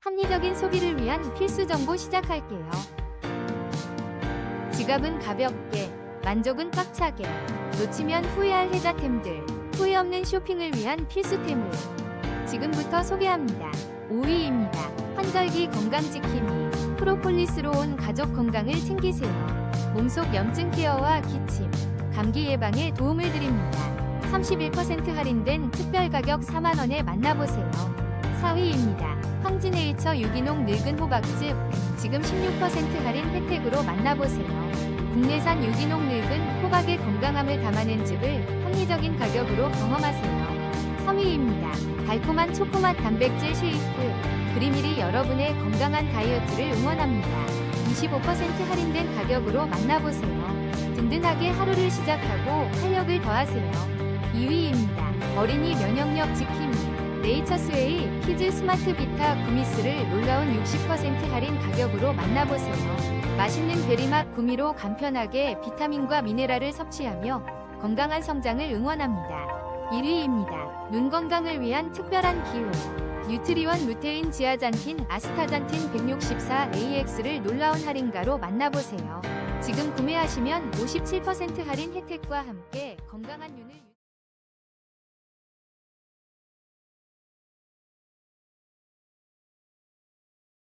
합리적인 소비를 위한 필수 정보 시작할게요. 지갑은 가볍게, 만족은 꽉 차게, 놓치면 후회할 혜자템들, 후회 없는 쇼핑을 위한 필수템을 지금부터 소개합니다. 5위입니다. 환절기 건강지킴이, 프로폴리스로 온 가족 건강을 챙기세요. 몸속 염증 케어와 기침, 감기 예방에 도움을 드립니다. 31% 할인된 특별 가격 4만원에 만나보세요. 4위입니다. 황진네이처 유기농 늙은 호박즙, 지금 16% 할인 혜택으로 만나보세요. 국내산 유기농 늙은 호박의 건강함을 담아낸 즙을 합리적인 가격으로 경험하세요. 3위입니다. 달콤한 초코맛 단백질 쉐이크, 그리밀이 여러분의 건강한 다이어트를 응원합니다. 25% 할인된 가격으로 만나보세요. 든든하게 하루를 시작하고 활력을 더하세요. 2위입니다. 어린이 면역력 지킴이, 네이처스웨이 키즈 스마트 비타 구미스를 놀라운 60% 할인 가격으로 만나보세요. 맛있는 베리맛 구미로 간편하게 비타민과 미네랄을 섭취하며 건강한 성장을 응원합니다. 1위입니다. 눈 건강을 위한 특별한 기호, 뉴트리원 루테인 지아잔틴 아스타잔틴 164AX를 놀라운 할인가로 만나보세요. 지금 구매하시면 57% 할인 혜택과 함께 건강한 눈을